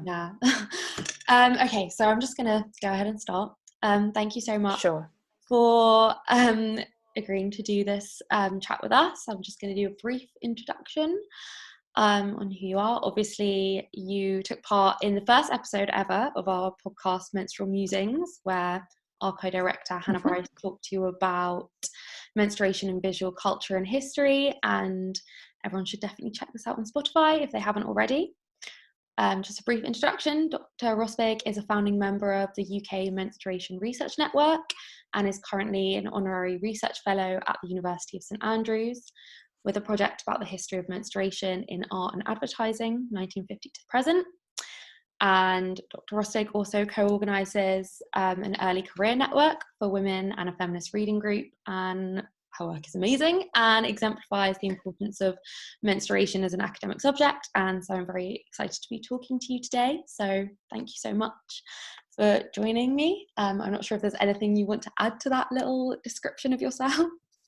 Yeah. Okay, so I'm just gonna go ahead and start. Thank you so much Sure. for agreeing to do this chat with us. I'm just going to do a brief introduction on who you are. Obviously, you took part in the first episode ever of our podcast, Menstrual Musings, where our co-director, Hannah Bryce, talked to you about menstruation in visual culture and history, and everyone should definitely check this out on Spotify if they haven't already. Just a brief introduction, Dr. Rostvik is a founding member of the UK Menstruation Research Network and is currently an honorary research fellow at the University of St Andrews with a project about the history of menstruation in art and advertising, 1950 to present. And Dr. Rostvik also co-organises an early career network for women and a feminist reading group, and her work is amazing and exemplifies the importance of menstruation as an academic subject. And so I'm very excited to be talking to you today. So thank you so much for joining me. I'm not sure if there's anything you want to add to that little description of yourself.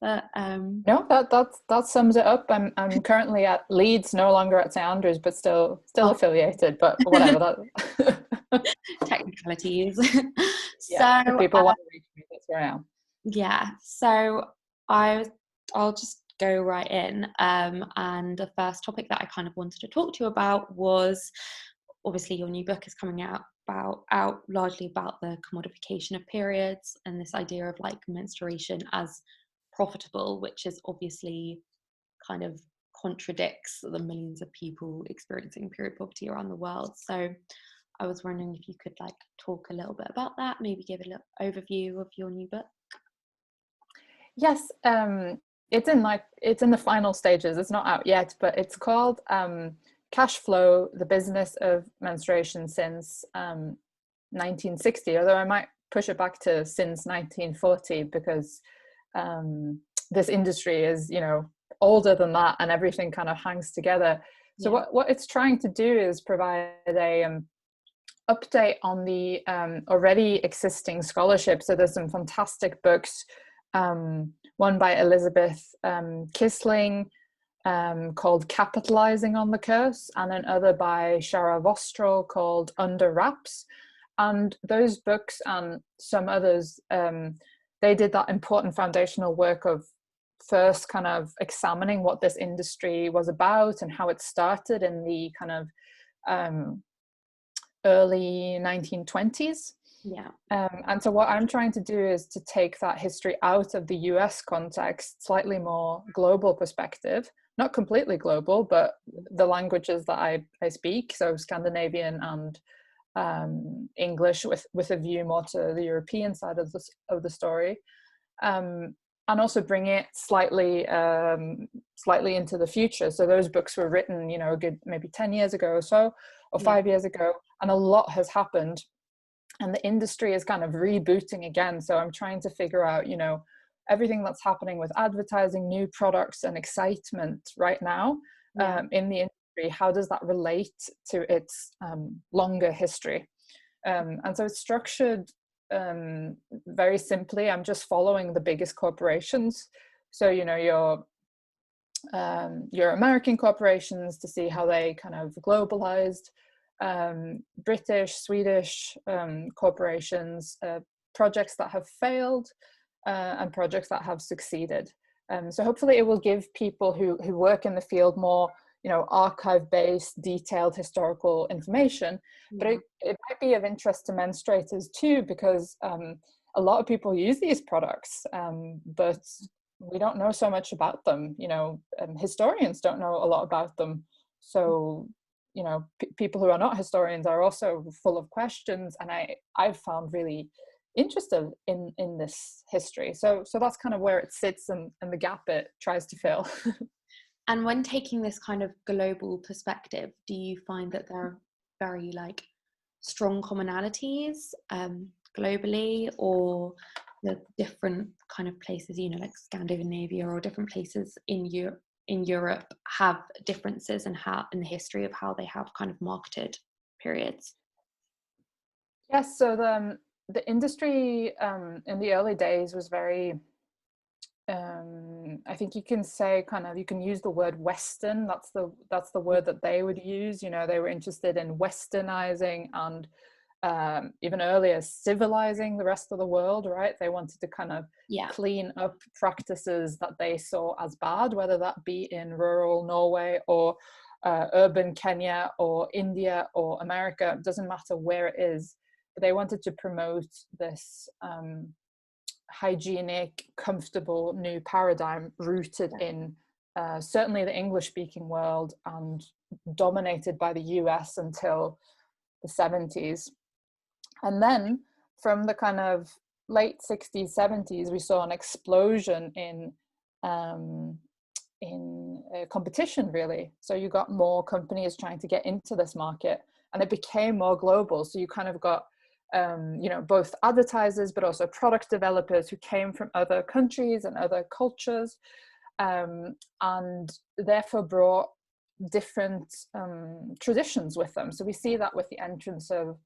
But, no, that sums it up. I'm currently at Leeds, no longer at St Andrews, but still affiliated. But whatever. Technicalities. Yeah, So if people want to reach me, that's where I am. Yeah. So I'll just go right in. And the first topic that I kind of wanted to talk to you about was, obviously your new book is coming out largely about the commodification of periods and this idea of like menstruation as profitable, which is obviously kind of contradicts the millions of people experiencing period poverty around the world. So I was wondering if you could like talk a little bit about that, maybe give a little overview of your new book. Yes, it's in the final stages. It's not out yet, but it's called Cash Flow: The Business of Menstruation Since 1960. Although I might push it back to since 1940 because this industry is, older than that, and everything kind of hangs together. So what it's trying to do is provide a update on the already existing scholarship. So there's some fantastic books. One by Elizabeth Kisling called Capitalizing on the Curse, and another by Shara Vostral called Under Wraps. And those books and some others, they did that important foundational work of first kind of examining what this industry was about and how it started in the kind of early 1920s. Yeah. And so what I'm trying to do is to take that history out of the US context, slightly more global perspective, not completely global, but the languages that I speak, so Scandinavian and English with a view more to the European side of the story, and also bring it slightly into the future. So those books were written, a good maybe 10 years ago or so, or 5 years ago, and a lot has happened. And the industry is kind of rebooting again. So I'm trying to figure out, everything that's happening with advertising, new products and excitement right now in the industry. How does that relate to its longer history? And so it's structured very simply. I'm just following the biggest corporations. So, your American corporations, to see how they kind of globalized, British, Swedish corporations, projects that have failed and projects that have succeeded. So hopefully it will give people who work in the field more, archive-based, detailed historical information. But it might be of interest to menstruators too, because a lot of people use these products, but we don't know so much about them. Historians don't know a lot about them. So people who are not historians are also full of questions, and I've found really interested in this history. So that's kind of where it sits and the gap it tries to fill. And when taking this kind of global perspective, do you find that there are very like strong commonalities globally, or the different kind of places, like Scandinavia or different places in Europe have differences in the history of how they have kind of marketed periods? Yes, so the industry in the early days was very I think you can say you can use the word Western. That's the word that they would use. You know, they were interested in Westernizing and even earlier civilizing the rest of the world, right? They wanted to kind of clean up practices that they saw as bad, whether that be in rural Norway or urban Kenya or India or America. It doesn't matter where it is, but they wanted to promote this hygienic, comfortable new paradigm rooted in certainly the English-speaking world and dominated by the US until the 70s. And then from the kind of late 60s, 70s, we saw an explosion in competition, really. So you got more companies trying to get into this market, and it became more global. So you kind of got both advertisers but also product developers who came from other countries and other cultures, and therefore brought different traditions with them. So we see that with the entrance of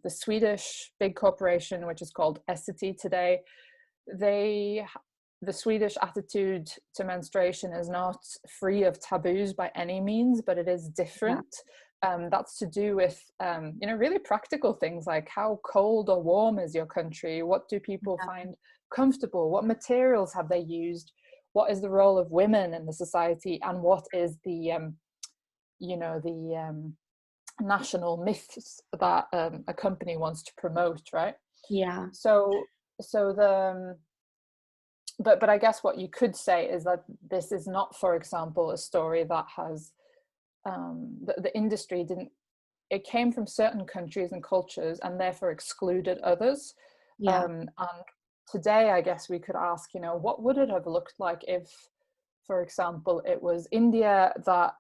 the Swedish big corporation, which is called Essity today. The Swedish attitude to menstruation is not free of taboos by any means, but it is different. That's to do with really practical things like how cold or warm is your country, what do people find comfortable, what materials have they used, what is the role of women in the society, and what is the national myths that a company wants to promote, right? But I guess what you could say is that this is not, for example, a story that has the industry it came from certain countries and cultures and therefore excluded others. And today, I guess we could ask, what would it have looked like if, for example, it was India that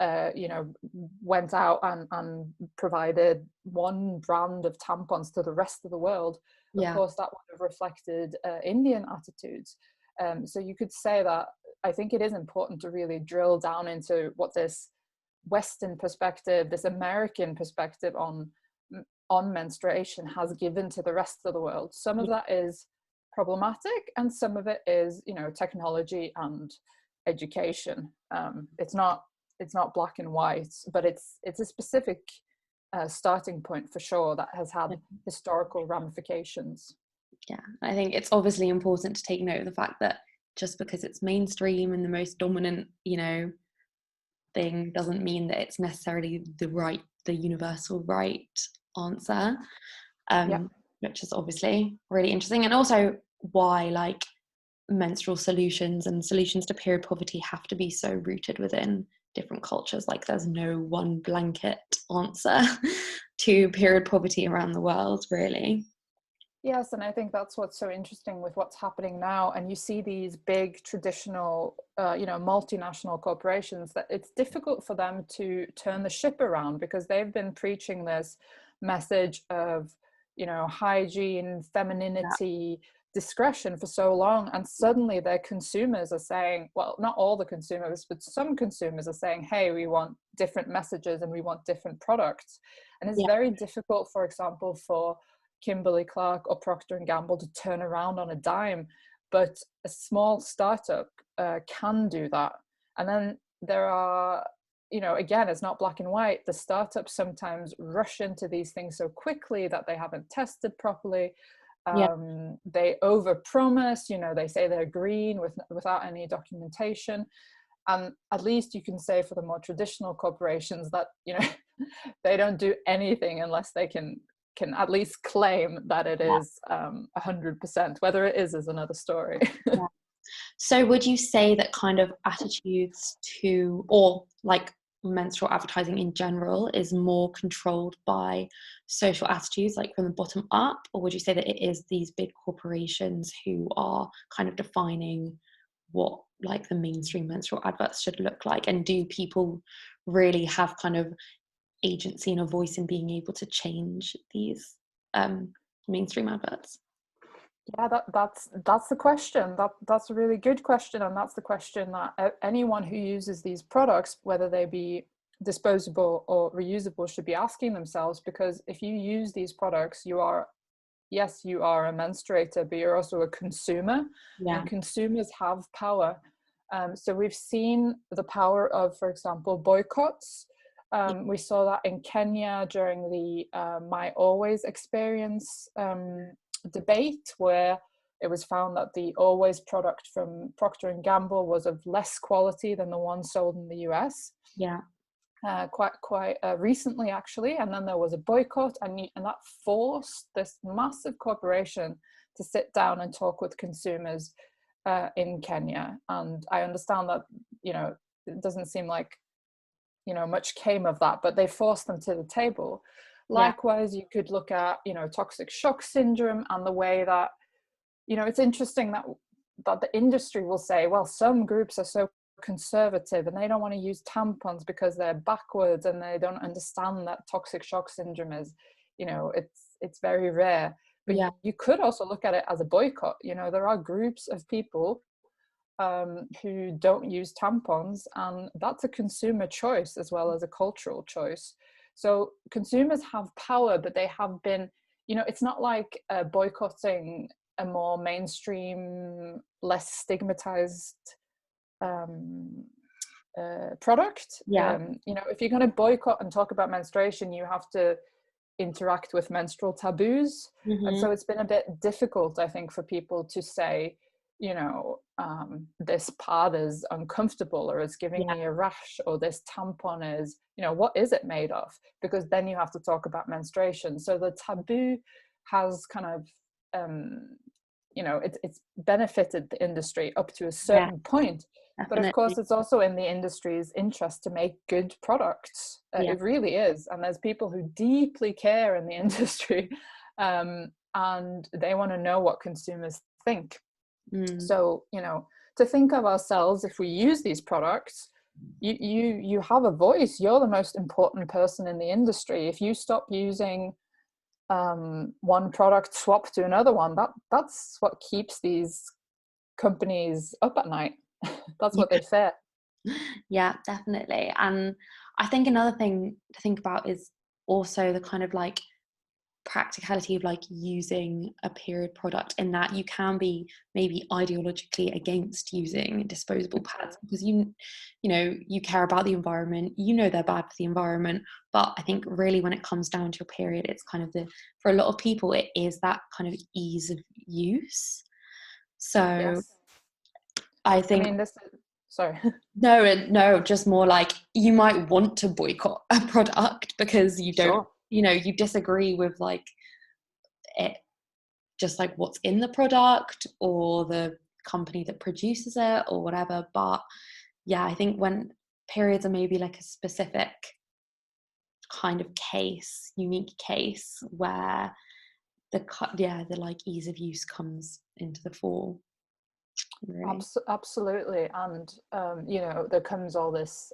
went out and provided one brand of tampons to the rest of the world? Of course, that would have reflected Indian attitudes. So you could say that I think it is important to really drill down into what this Western perspective, this American perspective on menstruation has given to the rest of the world. Some of that is problematic, and some of it is, technology and education. It's not black and white, but it's a specific starting point for sure that has had historical ramifications. I think it's obviously important to take note of the fact that just because it's mainstream and the most dominant thing doesn't mean that it's necessarily the universal right answer, which is obviously really interesting. And also why menstrual solutions and solutions to period poverty have to be so rooted within different cultures. There's no one blanket answer to period poverty around the world, really. Yes, and I think that's what's so interesting with what's happening now. And you see these big traditional, multinational corporations, that it's difficult for them to turn the ship around because they've been preaching this message of, hygiene, femininity, discretion for so long. And suddenly their consumers are saying, well, not all the consumers, but some consumers are saying, hey, we want different messages and we want different products. And it's very difficult, for example, for Kimberly-Clark or Procter & Gamble to turn around on a dime, but a small startup can do that. And then there are, again, it's not black and white. The startups sometimes rush into these things so quickly that they haven't tested properly. They overpromise, they say they're green without any documentation. And at least you can say for the more traditional corporations that, they don't do anything unless they can at least claim that it is 100%. Whether it is another story. So would you say that kind of attitudes to, or menstrual advertising in general, is more controlled by social attitudes, from the bottom up? Or would you say that it is these big corporations who are kind of defining what the mainstream menstrual adverts should look like? And do people really have kind of agency and a voice in being able to change these mainstream adverts? That's the question. That's a really good question, and that's the question that anyone who uses these products, whether they be disposable or reusable, should be asking themselves. Because if you use these products, you are yes, you are a menstruator, but you're also a consumer, Yeah. and consumers have power. So we've seen the power of, for example, boycotts. We saw that in Kenya during the My Always experience debate, where it was found that the Always product from Procter and Gamble was of less quality than the one sold in the US. Yeah. Quite recently, actually. And then there was a boycott, and that forced this massive corporation to sit down and talk with consumers in Kenya. And I understand that, it doesn't seem like, much came of that, but they forced them to the table. Yeah. Likewise, you could look at, toxic shock syndrome, and the way that, it's interesting that the industry will say, well, some groups are so conservative and they don't want to use tampons because they're backwards and they don't understand that toxic shock syndrome is, it's very rare. But Yeah. you could also look at it as a boycott. There are groups of people who don't use tampons, and that's a consumer choice as well as a cultural choice. So consumers have power, but they have been, it's not like boycotting a more mainstream, less stigmatized product. Yeah. If you're going to boycott and talk about menstruation, you have to interact with menstrual taboos. And so it's been a bit difficult, I think, for people to say, this pad is uncomfortable, or it's giving me a rash, or this tampon is, what is it made of? Because then you have to talk about menstruation. So the taboo has kind of it's benefited the industry up to a certain point. But of course, it's also in the industry's interest to make good products. It really is. And there's people who deeply care in the industry, and they want to know what consumers think. So, to think of ourselves, if we use these products, you have a voice. You're the most important person in the industry. If you stop using one product, swap to another one, that's what keeps these companies up at night. That's what they fear. Yeah, definitely. And I think another thing to think about is also the kind of like practicality of like using a period product, in that you can be maybe ideologically against using disposable pads because you care about the environment, they're bad for the environment. But I think really when it comes down to your period, it's kind of for a lot of people it is that kind of ease of use. So I think sorry. No, just more like you might want to boycott a product because you don't, you disagree with like it, just like what's in the product or the company that produces it or whatever. But yeah, I think when periods are maybe like a specific kind of case, unique case where the like ease of use comes into the fore. Really. Absolutely. And there comes all this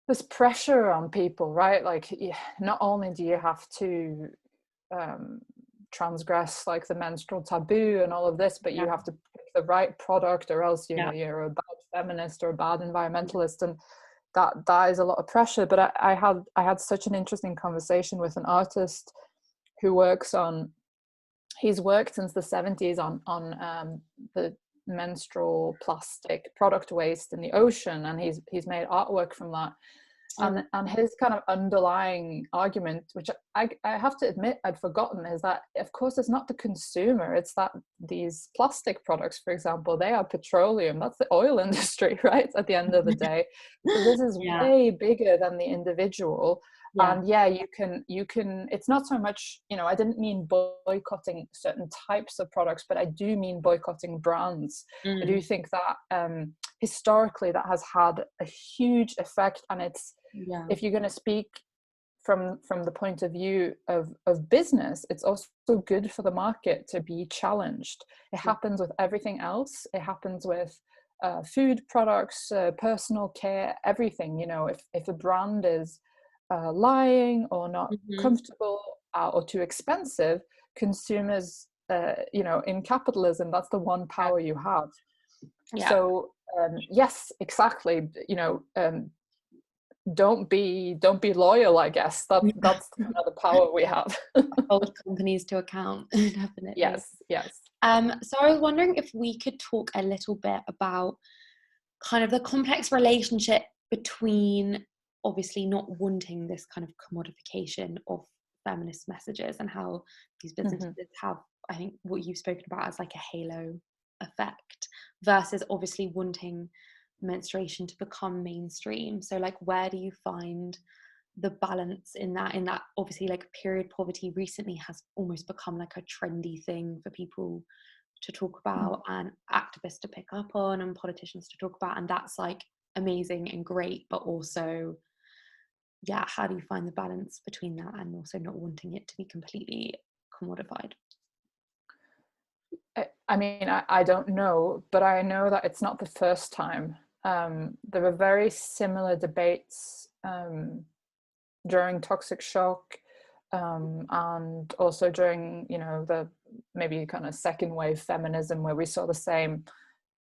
this pressure on people, right? Like, not only do you have to transgress like the menstrual taboo and all of this, but you have to pick the right product, or else you're a bad feminist or a bad environmentalist. And that is a lot of pressure. But I had such an interesting conversation with an artist who he's worked since the 70s on the menstrual plastic product waste in the ocean, and he's made artwork from that. And his kind of underlying argument, which I have to admit I'd forgotten, is that of course it's not the consumer, it's that these plastic products, for example, they are petroleum, that's the oil industry, right, at the end of the day. So this is way bigger than the individual. And you can it's not so much, I didn't mean boycotting certain types of products, but I do mean boycotting brands. I do think that historically that has had a huge effect. And it's if you're going to speak from the point of view of business, it's also good for the market to be challenged. It happens with everything else. It happens with food products, personal care, everything. If a brand is lying or not comfortable or too expensive, consumers, in capitalism, that's the one power you have. So yes, exactly. don't be loyal, I guess. That's kind of the power we have. Hold companies to account. Definitely. Yes. So I was wondering if we could talk a little bit about kind of the complex relationship between obviously not wanting this kind of commodification of feminist messages and how these businesses have, I think, what you've spoken about as like a halo effect versus obviously wanting menstruation to become mainstream. So like, where do you find the balance in that obviously like period poverty recently has almost become like a trendy thing for people to talk about and activists to pick up on and politicians to talk about, and that's like amazing and great, but also how do you find the balance between that and also not wanting it to be completely commodified? I mean, I don't know, but I know that it's not the first time. There were very similar debates during toxic shock, and also during, the maybe kind of second wave feminism, where we saw the same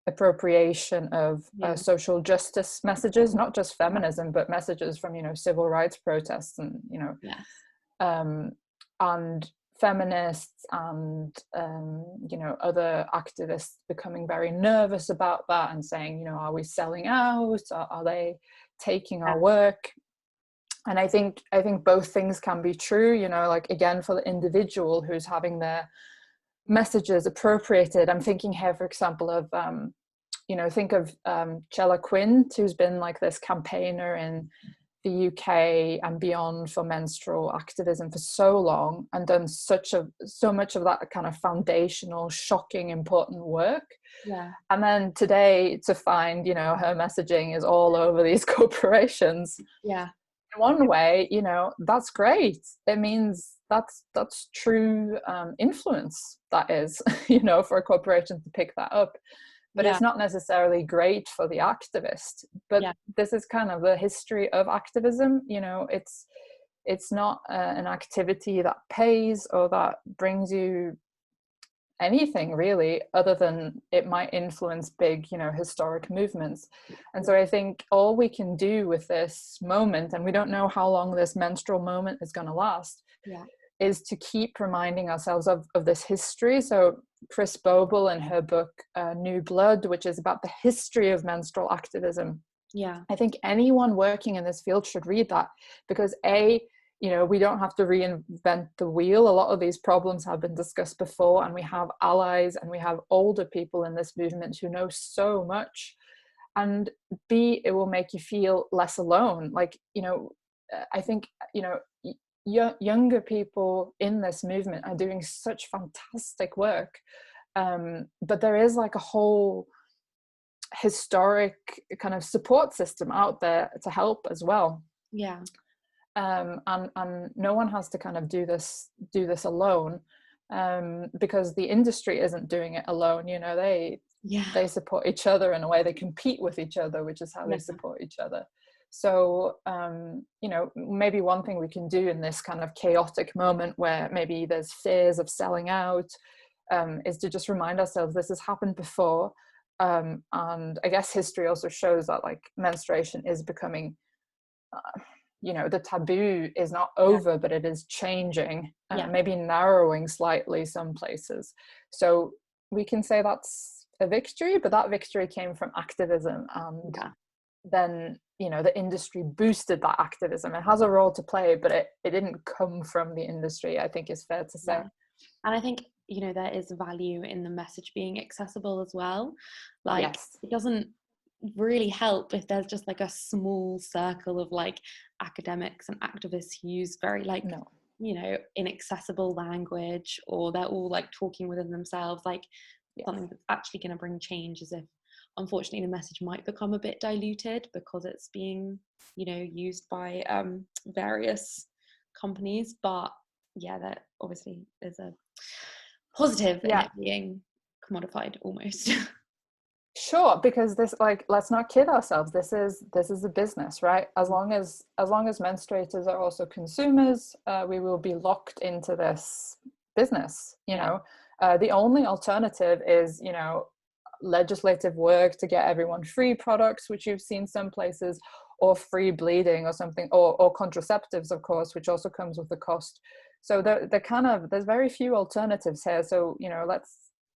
appropriation of social justice messages, not just feminism, but messages from, civil rights protests and, and feminists and, other activists becoming very nervous about that and saying, are we selling out? Are they taking our work? And I think both things can be true, like, again, for the individual who's having their messages appropriated. I'm thinking here, for example, of, think of Chella Quint, who's been like this campaigner in the UK and beyond for menstrual activism for so long and done so much of that kind of foundational, shocking, important work. Yeah. And then today to find, her messaging is all over these corporations. Yeah. In one way, that's great. It means that's true influence, that is, for a corporation to pick that up. But it's not necessarily great for the activist. But this is kind of the history of activism. It's not an activity that pays or that brings you anything really, other than it might influence big, historic movements. And so I think all we can do with this moment, and we don't know how long this menstrual moment is going to last, is to keep reminding ourselves of this history. So Chris Boble, in her book New Blood, which is about the history of menstrual activism, I think anyone working in this field should read that, because we don't have to reinvent the wheel. A lot of these problems have been discussed before, and we have allies and we have older people in this movement who know so much. And B, it will make you feel less alone. Like, I think, younger people in this movement are doing such fantastic work. But there is like a whole historic kind of support system out there to help as well. Yeah. And no one has to kind of do this alone, because the industry isn't doing it alone. They support each other in a way. They compete with each other, which is how they support each other. So maybe one thing we can do in this kind of chaotic moment where maybe there's fears of selling out, is to just remind ourselves this has happened before, and I guess history also shows that like menstruation is becoming the taboo is not over, but it is changing, maybe narrowing slightly some places. So we can say that's a victory, but that victory came from activism, and then the industry boosted that activism. It has a role to play, but it didn't come from the industry, I think is fair to say. And I think there is value in the message being accessible as well. Like, it doesn't really help if there's just like a small circle of like academics and activists who use very like inaccessible language, or they're all like talking within themselves. Like something that's actually going to bring change, as if unfortunately the message might become a bit diluted because it's being used by various companies. But that obviously is a positive in it being commodified almost. Sure, because this, like, let's not kid ourselves. This is a business, right? As long as menstruators are also consumers, we will be locked into this business. The only alternative is legislative work to get everyone free products, which you've seen some places, or free bleeding or something, or contraceptives, of course, which also comes with the cost. So there's very few alternatives here. So, you know,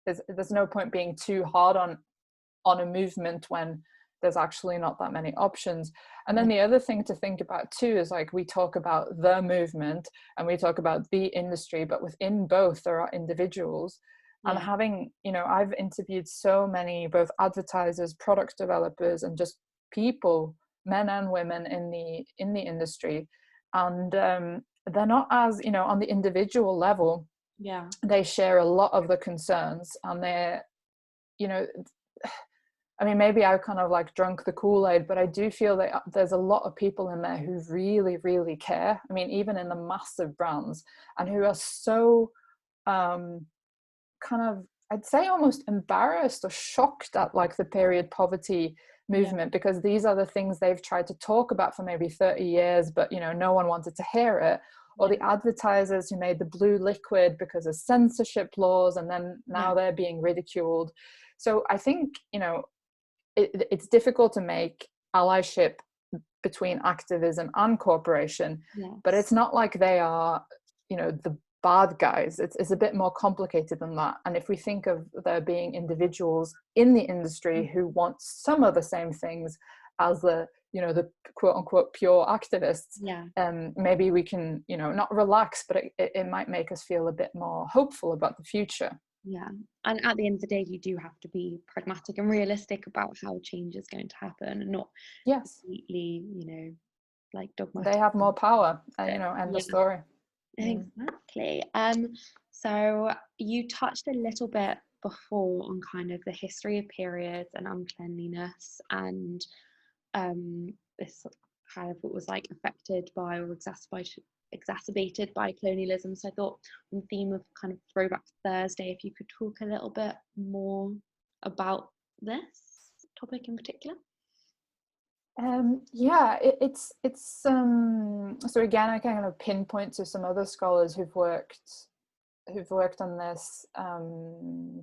there's no point being too hard on a movement when there's actually not that many options. And then the other thing to think about too is, like, we talk about the movement and we talk about the industry, but within both there are individuals. And having, you know, I've interviewed so many, both advertisers, product developers, and just people, men and women in the industry, and they're not, as, you know, on the individual level, they share a lot of the concerns, and they're, you know, I mean, maybe I kind of like drunk the Kool-Aid, but I do feel that there's a lot of people in there who really, really care. I mean, even in the massive brands, and who are so kind of, I'd say, almost embarrassed or shocked at, like, the period poverty movement, because these are the things they've tried to talk about for maybe 30 years, but, you know, no one wanted to hear it. Or the advertisers who made the blue liquid because of censorship laws, and then now they're being ridiculed. So I think, you know, it's difficult to make allyship between activism and corporation, but it's not like they are, you know, the bad guys. It's a bit more complicated than that. And if we think of there being individuals in the industry who want some of the same things as the, you know, the quote unquote pure activists, maybe we can, you know, not relax, but it might make us feel a bit more hopeful about the future. And at the end of the day, you do have to be pragmatic and realistic about how change is going to happen, and not completely, you know, like dogmatic. They have more power, you know, end of story. Exactly. So you touched a little bit before on kind of the history of periods and uncleanliness, and this kind of what was like affected by or exacerbated by colonialism. So I thought, on the theme of kind of Throwback Thursday, if you could talk a little bit more about this topic in particular. So again, I kind of pinpoint to some other scholars who've worked on this.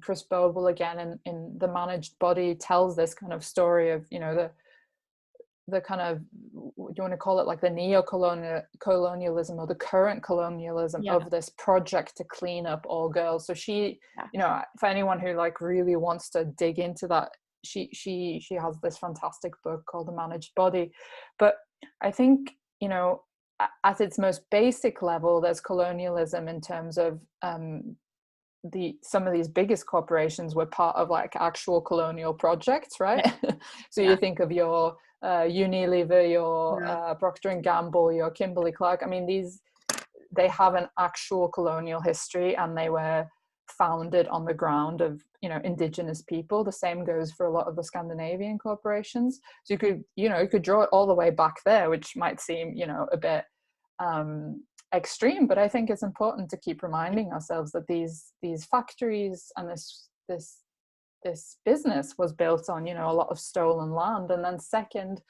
Chris Boble, again, in The Managed Body, tells this kind of story of, you know, the kind of, do you want to call it like the neo-colonialism or the current colonialism of this project to clean up all girls. So she, you know, for anyone who like really wants to dig into that, she has this fantastic book called The Managed Body. But I think, you know, at its most basic level, there's colonialism in terms of some of these biggest corporations were part of like actual colonial projects, right? So you think of your Unilever, your Procter and Gamble, your Kimberly-Clark. I mean, they have an actual colonial history, and they were founded on the ground of, you know, indigenous people. The same goes for a lot of the Scandinavian corporations. So you could draw it all the way back there, which might seem, you know, a bit extreme, but I think it's important to keep reminding ourselves that these factories and this business was built on, you know, a lot of stolen land. And then second,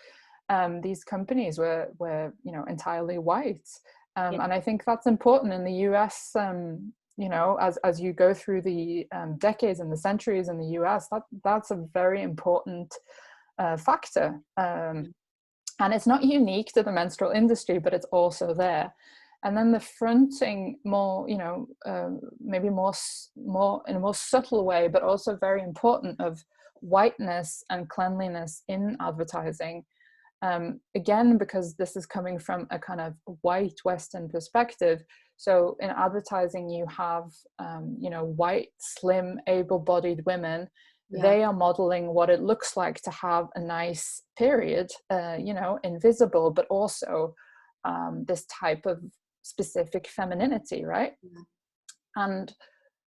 these companies were you know, entirely white. And I think that's important in the US. You know, as you go through the decades and the centuries in the US, that's a very important factor. And it's not unique to the menstrual industry, but it's also there. And then the fronting more, you know, maybe more in a more subtle way, but also very important, of whiteness and cleanliness in advertising. Again, because this is coming from a kind of white Western perspective. So in advertising, you have, you know, white, slim, able-bodied women. They are modeling what it looks like to have a nice period, you know, invisible, but also this type of specific femininity, right? And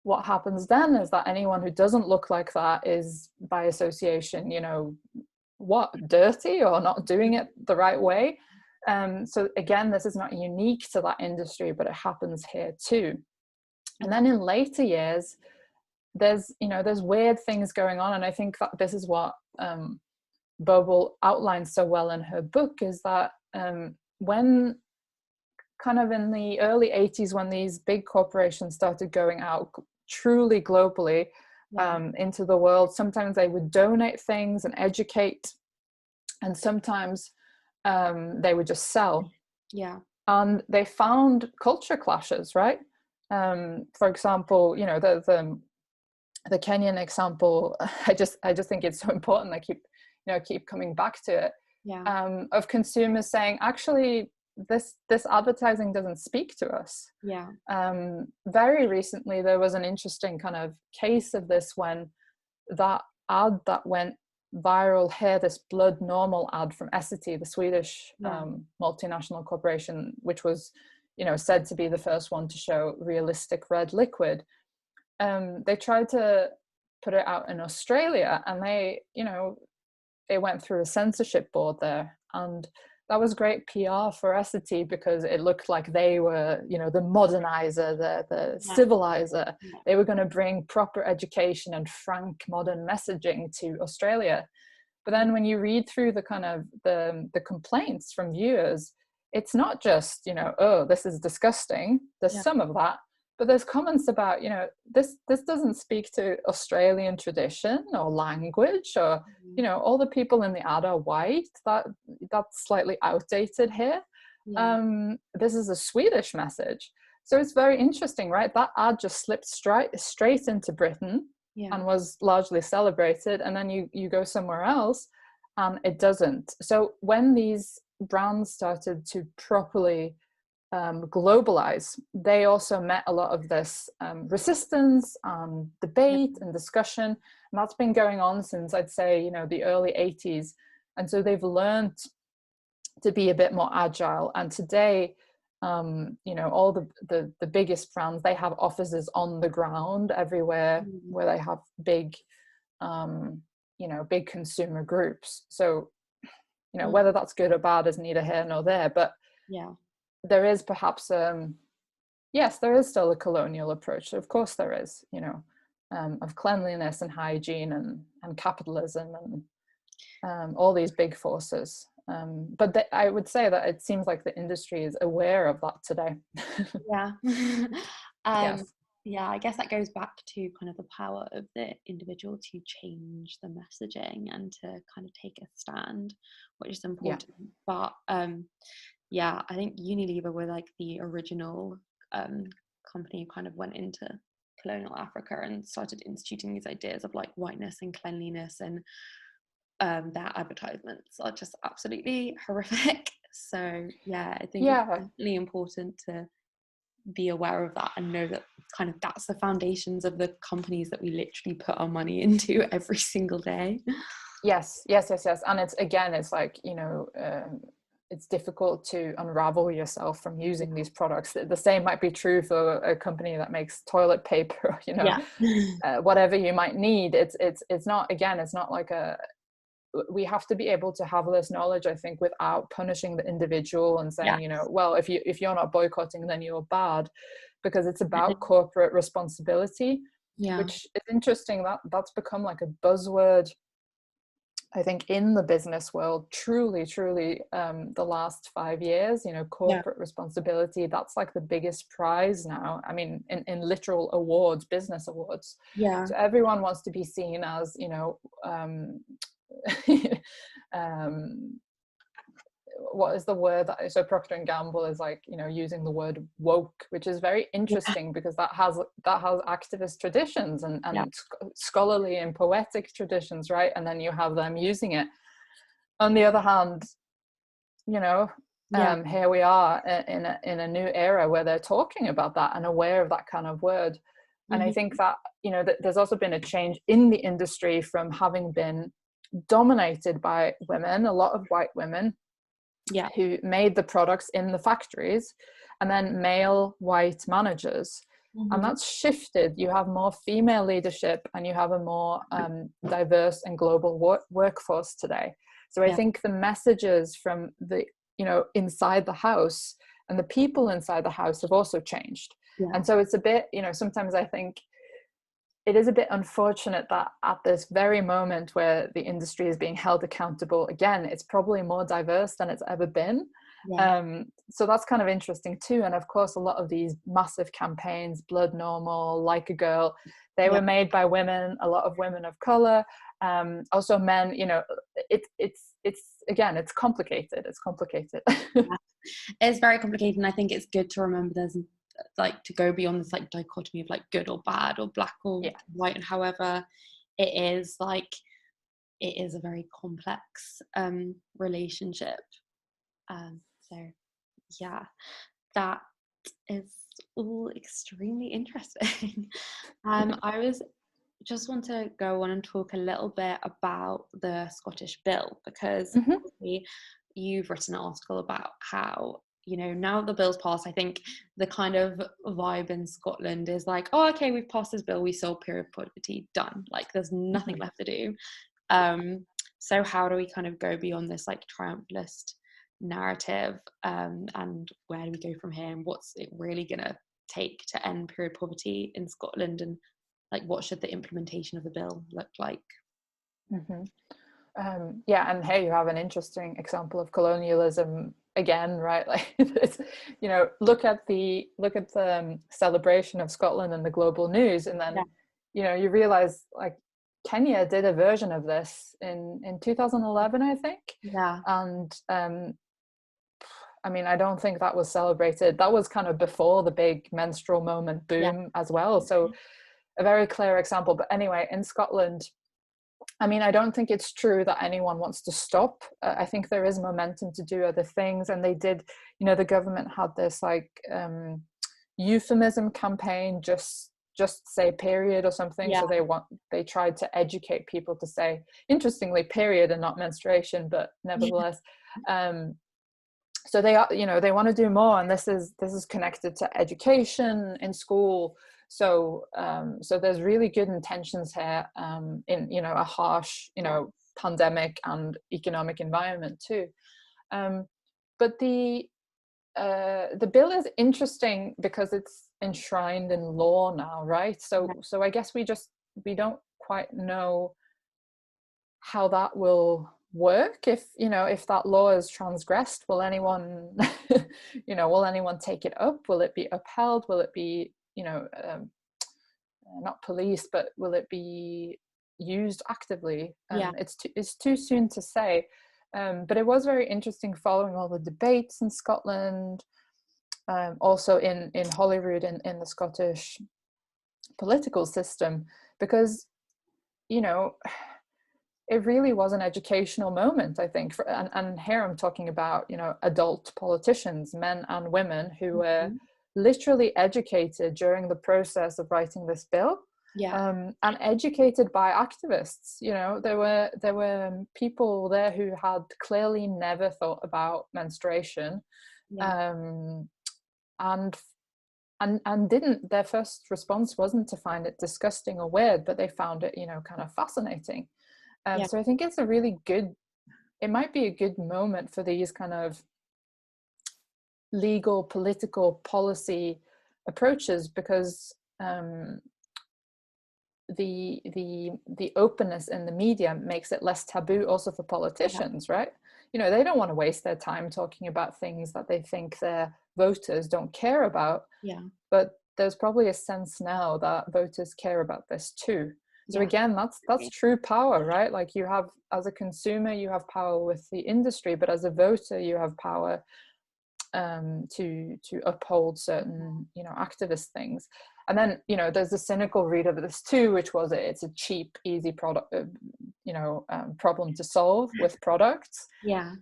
what happens then is that anyone who doesn't look like that is, by association, you know, dirty or not doing it the right way. So again, this is not unique to that industry, but it happens here too. And then in later years, there's weird things going on. And I think that this is what Boble outlines so well in her book, is that when kind of in the early 80s, when these big corporations started going out truly globally into the world, sometimes they would donate things and educate, and sometimes they would just sell. Yeah. And they found culture clashes, right? For example, you know, the Kenyan example, I just think it's so important. I keep coming back to it. Yeah. Of consumers saying, actually, this advertising doesn't speak to us. Yeah. Very recently, there was an interesting kind of case of this when that ad that went viral here, this blood normal ad from Essity, the Swedish multinational corporation, which was, you know, said to be the first one to show realistic red liquid. They tried to put it out in Australia, and they went through a censorship board there, and that was great PR for Essity because it looked like they were, you know, the modernizer, the civilizer. Yeah. They were going to bring proper education and frank modern messaging to Australia. But then when you read through the kind of the complaints from viewers, it's not just, you know, oh, this is disgusting. There's some of that, but there's comments about, you know, this doesn't speak to Australian tradition or language, or, you know, all the people in the ad are white. That's slightly outdated here. This is a Swedish message. So it's very interesting, right? That ad just slipped straight into Britain and was largely celebrated. And then you go somewhere else and it doesn't. So when these brands started to properly globalize, they also met a lot of this resistance and debate and discussion, and that's been going on since, I'd say, you know, the early 80s. And so they've learned to be a bit more agile, and today you know, all the biggest brands, they have offices on the ground everywhere where they have big you know, big consumer groups. So, you know, whether that's good or bad is neither here nor there, but there is perhaps yes, there is still a colonial approach, of course there is, you know, of cleanliness and hygiene and capitalism and all these big forces, but I would say that it seems like the industry is aware of that today. Yes. Yeah, I guess that goes back to kind of the power of the individual to change the messaging and to kind of take a stand, which is important. But yeah, I think Unilever were like the original company who kind of went into colonial Africa and started instituting these ideas of like whiteness and cleanliness, and their advertisements are just absolutely horrific. So yeah, I think it's definitely important to be aware of that and know that kind of that's the foundations of the companies that we literally put our money into every single day. Yes. And it's like, you know, it's difficult to unravel yourself from using these products. The same might be true for a company that makes toilet paper, you know, whatever you might need. It's not, again, it's not like we have to be able to have this knowledge, I think, without punishing the individual and saying, you know, well, if you're not boycotting, then you're bad, because it's about corporate responsibility, which is interesting. That's become like a buzzword, I think, in the business world, truly, the last 5 years, you know, corporate responsibility, that's like the biggest prize now. I mean, in literal awards, business awards. So everyone wants to be seen as, you know, what is the word that, so Procter and Gamble is like, you know, using the word woke, which is very interesting because that has activist traditions and scholarly and poetic traditions, right? And then you have them using it. On the other hand, you know, here we are in a new era where they're talking about that and aware of that kind of word. And I think that, you know, there's also been a change in the industry from having been dominated by women, a lot of white women, who made the products in the factories, and then male white managers. And that's shifted. You have more female leadership and you have a more diverse and global workforce today. So I think the messages from the, you know, inside the house and the people inside the house have also changed. And so it's a bit, you know, sometimes I think it is a bit unfortunate that at this very moment where the industry is being held accountable, again, it's probably more diverse than it's ever been. Yeah. So that's kind of interesting too. And of course, a lot of these massive campaigns, Blood Normal, Like a Girl, they Yeah. were made by women, a lot of women of color, also men. It's again, it's complicated. It's complicated. Yeah. It's very complicated, and I think it's good to remember there's like to go beyond this like dichotomy of like good or bad or black or Yeah. white, and however it is like it is a very complex relationship. So yeah, that is all extremely interesting. I was just want to go on and talk a little bit about the Scottish Bill, because Hmm. obviously you've written an article about how, you know, now the bill's passed, I think the kind of vibe in Scotland is like, oh, okay, we've passed this bill, we solved period poverty, done. Like there's nothing Hmm. left to do. So how do we kind of go beyond this like triumphalist narrative, and where do we go from here, and what's it really gonna take to end period poverty in Scotland, and like what should the implementation of the bill look like? Hmm. Yeah, and hey, you have an interesting example of colonialism again, right? Like, it's, look at the celebration of Scotland in the global news, and Yeah. then you realize like Kenya did a version of this in 2011, I think, Yeah. and I mean, I don't think that was celebrated. That was kind of before the big menstrual moment Yeah. boom as well. So a very clear example. But anyway, in Scotland, I mean, I don't think it's true that anyone wants to stop. I think there is momentum to do other things. And they did, the government had this like euphemism campaign, just say period or something. Yeah. So they tried to educate people to say, interestingly, period and not menstruation, but Yeah. nevertheless. So they are, they want to do more, and this is connected to education in school. So so there's really good intentions here, in a harsh Yeah. pandemic and economic environment too. But the bill is interesting because it's enshrined in law now, right? Yeah. So I guess we don't quite know how that will work. If that law is transgressed, will anyone will anyone take it up? Will it be upheld? Will it be not policed, but will it be used actively? Yeah. It's too soon to say. But it was very interesting following all the debates in Scotland, also in Holyrood, in the Scottish political system, because you know it really was an educational moment, I think. And here I'm talking about, adult politicians, men and women, who were Mhm. literally educated during the process of writing this bill, Yeah. and educated by activists. There were people there who had clearly never thought about menstruation, Yeah. um, and and didn't their first response wasn't to find it disgusting or weird, but they found it, kind of fascinating. Yeah. So I think it's a really good, it might be a good moment for these kind of legal, political, policy approaches, because the openness in the media makes it less taboo also for Yeah. politicians, right? They don't want to waste their time talking about things that they think their voters don't care about, Yeah. but there's probably a sense now that voters care about this too. So Yeah. again, that's true power, right? Like, you have, as a consumer, you have power with the industry, but as a voter, you have power, to uphold certain, activist things. And then, there's a cynical read of this too, which was it's a cheap, easy product, problem to solve with products, Yeah.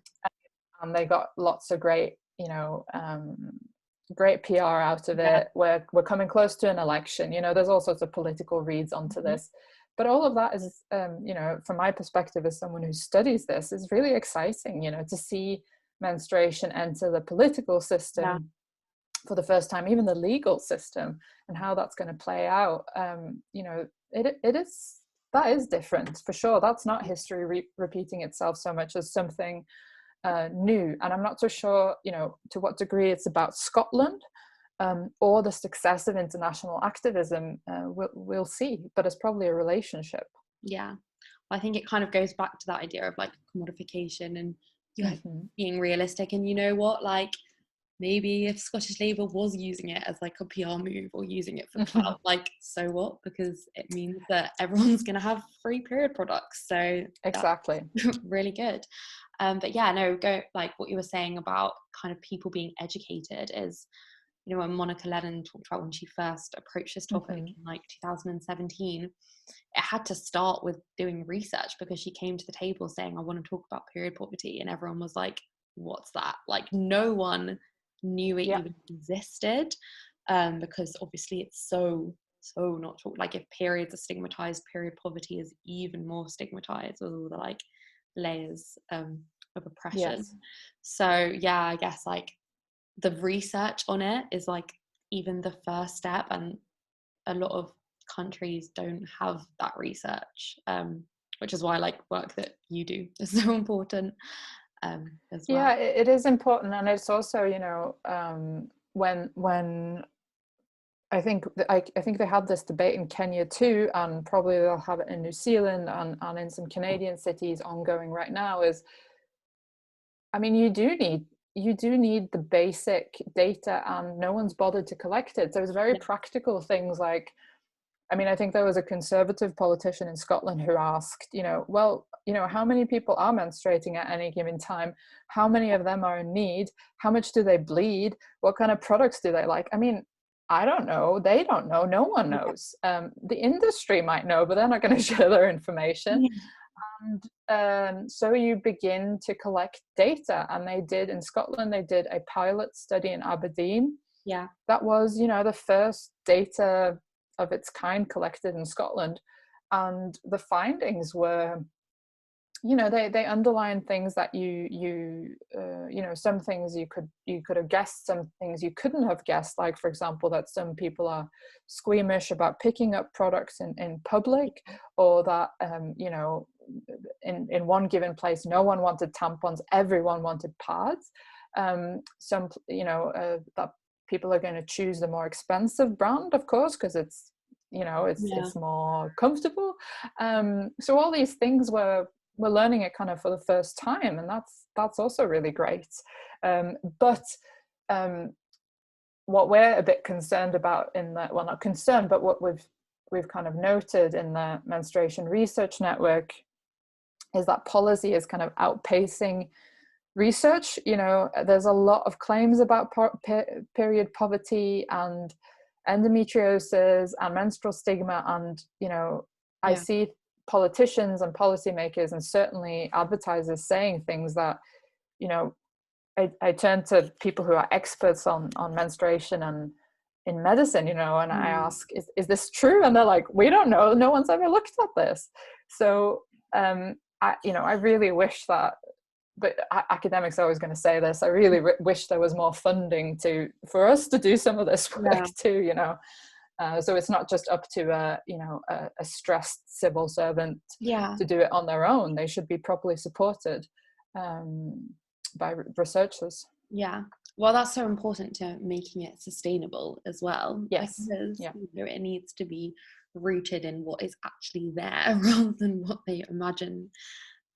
and they got lots of great, great PR out of Yeah. it. We're coming close to an election. There's all sorts of political reads onto Mhm. this, but all of that is, from my perspective as someone who studies this, is really exciting. To see menstruation enter the political Yeah. system for the first time, even the legal system, and how that's going to play out. It is, that is different for sure. That's not history repeating itself so much as something new. And I'm not so sure, to what degree it's about Scotland, or the success of international activism. We'll see, but it's probably a relationship. Yeah. I think it kind of goes back to that idea of like commodification and like being realistic. And you know what, like maybe if Scottish Labour was using it as like a PR move or using it for clout, like so what, because it means that everyone's going to have free period products, so exactly. that's really good. But yeah, no, go like what you were saying about kind of people being educated is, you know, when Monica Lennon talked about when she first approached this topic in like 2017, it had to start with doing research, because she came to the table saying, I want to talk about period poverty, and everyone was like, what's that? Like no one knew it even existed, because obviously it's so not talked. Like if periods are stigmatized, period poverty is even more stigmatized with all the like layers of oppression. Yes. So yeah, I guess like the research on it is like even the first step, and a lot of countries don't have that research, which is why like work that you do is so important as well. Yeah, it is important, and it's also, you know, when I think I think they had this debate in Kenya too, and probably they'll have it in New Zealand and in some Canadian cities ongoing right now. Is, I mean, you do need the basic data, and no one's bothered to collect it. So it's very practical things like, I mean, I think there was a Conservative politician in Scotland who asked, you know, well, you know, how many people are menstruating at any given time? How many of them are in need? How much do they bleed? What kind of products do they like? I mean, I don't know. They don't know. No one knows. The industry might know, but they're not going to share their information. And so you begin to collect data. And they did in Scotland, they did a pilot study in Aberdeen. Yeah. That was, you know, the first data of its kind collected in Scotland. And the findings were, you know, they underline things that you know, some things you could have guessed, some things you couldn't have guessed, like for example that some people are squeamish about picking up products in public, or that you know, in one given place no one wanted tampons, everyone wanted pads. Some, you know, that people are going to choose the more expensive brand, of course, because it's, you know, it's more comfortable. So all these things we're learning it kind of for the first time, and that's also really great. But what we're a bit concerned about in that, well, not concerned, but what we've kind of noted in the Menstruation Research Network is that policy is kind of outpacing research. You know, there's a lot of claims about period poverty and endometriosis and menstrual stigma, and you know, I see politicians and policymakers and certainly advertisers saying things that, you know, I turn to people who are experts on menstruation and in medicine, you know, and I ask, is this true? And they're like, we don't know, no one's ever looked at this. So I really wish that, but academics are always going to say this, I really wish there was more funding for us to do some of this work too, you know. So it's not just up to a stressed civil servant to do it on their own. They should be properly supported by researchers. Yeah. Well, that's so important to making it sustainable as well. Yes. Because you know, it needs to be rooted in what is actually there rather than what they imagine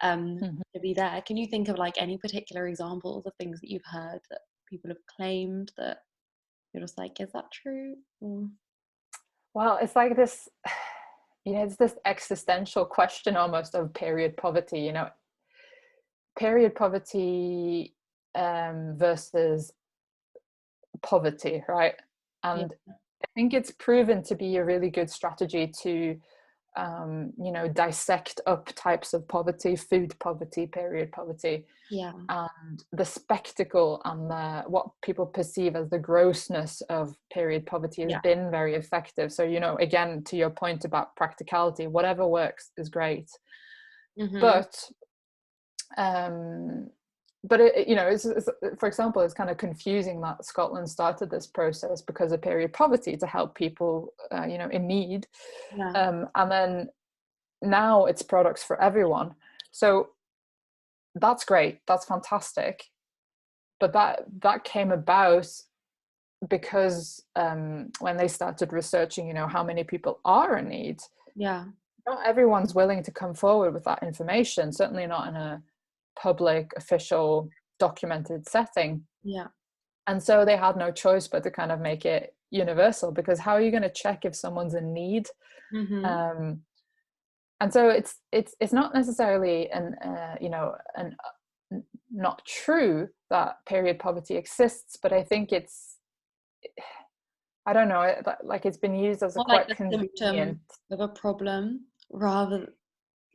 to be there. Can you think of like any particular examples of things that you've heard that people have claimed that you're just like, is that true? Or... Well, it's like this, you know, it's this existential question almost of period poverty, you know, period poverty versus poverty, right? And I think it's proven to be a really good strategy to you know, dissect up types of poverty, food poverty, period poverty, and the spectacle and what people perceive as the grossness of period poverty has been very effective. So, you know, again, to your point about practicality, whatever works is great. But it, you know, it's, for example, it's kind of confusing that Scotland started this process because of period poverty to help people, you know, in need, and then now it's products for everyone. So that's great, that's fantastic, but that came about because when they started researching, you know, how many people are in need, not everyone's willing to come forward with that information, certainly not in a public, official, documented setting. Yeah. And so they had no choice but to kind of make it universal, because how are you going to check if someone's in need? And so it's not necessarily not true that period poverty exists, but I think I don't know, like it's been used as a Not quite like the convenient. symptom of a problem, rather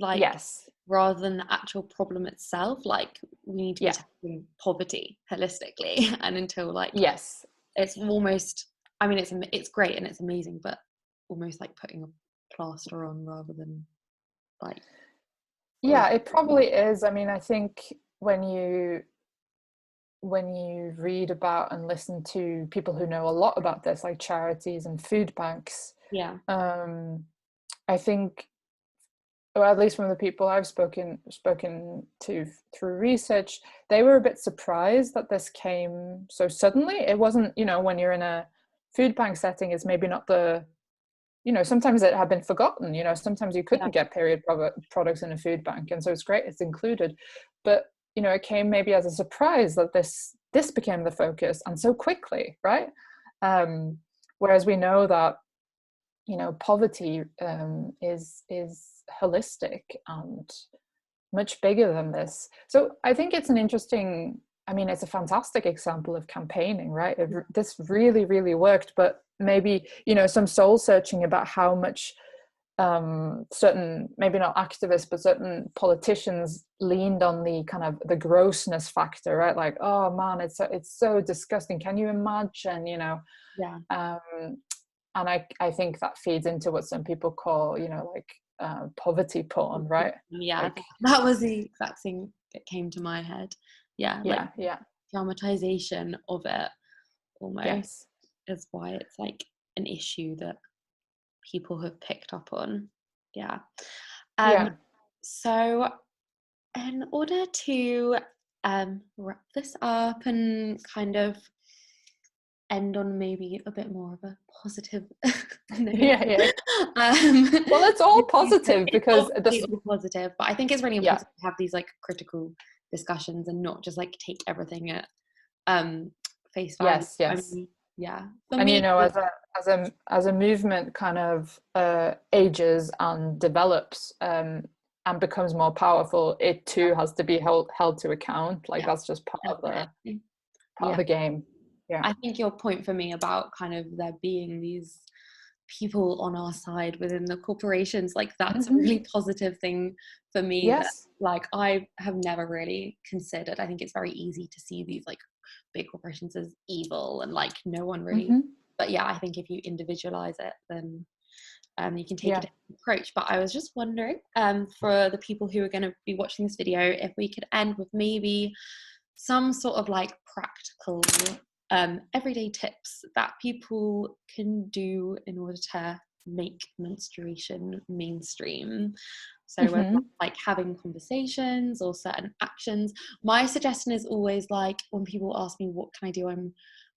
Yes. rather than the actual problem itself. Like, we need to be tackling poverty holistically, and until Yes, it's almost, I mean, it's great and it's amazing, but almost like putting a plaster on rather than like. yeah, it probably is. I mean, I think when you read about and listen to people who know a lot about this, like charities and food banks, I think, or at least from the people I've spoken to through research, they were a bit surprised that this came so suddenly. It wasn't, when you're in a food bank setting, it's maybe not the, sometimes it had been forgotten, sometimes you couldn't get period products in a food bank, and so it's great it's included. But it came maybe as a surprise that this became the focus, and so quickly, right? Whereas we know that poverty is holistic and much bigger than this. So I think it's it's a fantastic example of campaigning, right? This really, really worked, but maybe, some soul searching about how much certain, maybe not activists, but certain politicians leaned on the kind of the grossness factor, right? Like, oh man, it's so disgusting. Can you imagine, and I think that feeds into what some people call, poverty porn, right? Yeah, that was the exact thing that came to my head. Dramatization of it almost is why it's like an issue that people have picked up on. So in order to wrap this up and kind of end on maybe a bit more of a positive note. Well, it's all positive, because it's all positive, but I think it's really important to have these like critical discussions and not just like take everything at face value. For me, as a movement kind of ages and develops and becomes more powerful, it too has to be held to account. That's just part of the game. I think your point for me about kind of there being these people on our side within the corporations, like that's a really positive thing for me. That like I have never really considered. I think it's very easy to see these like big corporations as evil and like no one really. But I think if you individualize it, then you can take a different approach. But I was just wondering, for the people who are going to be watching this video, if we could end with maybe some sort of like practical everyday tips that people can do in order to make menstruation mainstream. So whether like having conversations or certain actions. My suggestion is always like, when people ask me what can I do,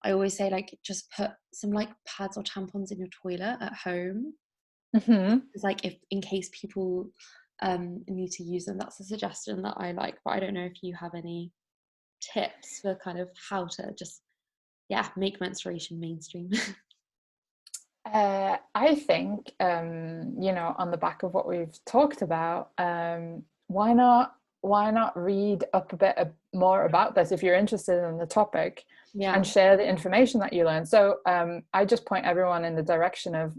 I always say like just put some like pads or tampons in your toilet at home. It's like, if in case people need to use them, that's a suggestion that I like. But I don't know if you have any tips for kind of how to just make menstruation mainstream. I think on the back of what we've talked about, why not read up a bit more about this if you're interested in the topic, and share the information that you learn. So I just point everyone in the direction of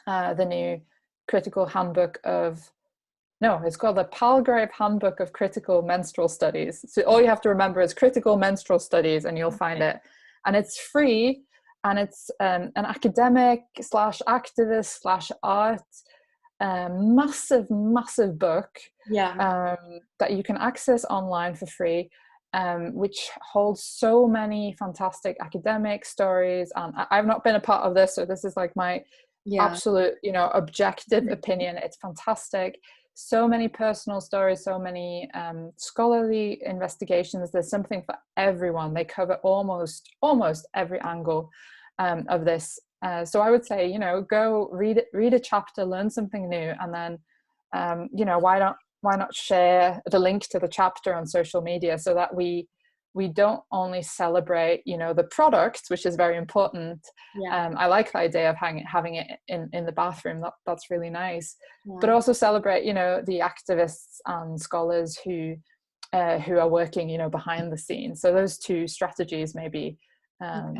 the new critical handbook of it's called the Palgrave Handbook of Critical Menstrual Studies. So all you have to remember is critical menstrual studies, and you'll find it. And it's free, and it's an academic / activist / art massive book that you can access online for free, which holds so many fantastic academic stories. And I've not been a part of this, so this is like my absolute objective opinion. It's fantastic. So many personal stories, so many scholarly investigations. There's something for everyone. They cover almost every angle of this. So I would say, go read a chapter, learn something new, and then, why why not share the link to the chapter on social media, so that we don't only celebrate, you know, the product, which is very important. Yeah. I like the idea of having it in the bathroom. That's really nice. But Yeah. also celebrate, you know, the activists and scholars who are working, you know, behind the scenes. So those two strategies, maybe, Yeah.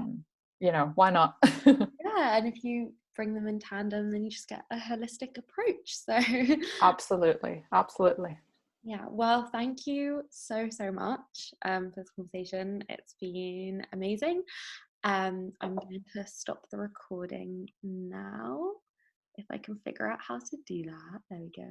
you know, why not? Yeah, and if you bring them in tandem, then you just get a holistic approach. So Absolutely, absolutely. yeah, well, thank you so, so much for this conversation. It's been amazing. I'm going to stop the recording now, if I can figure out how to do that. There we go.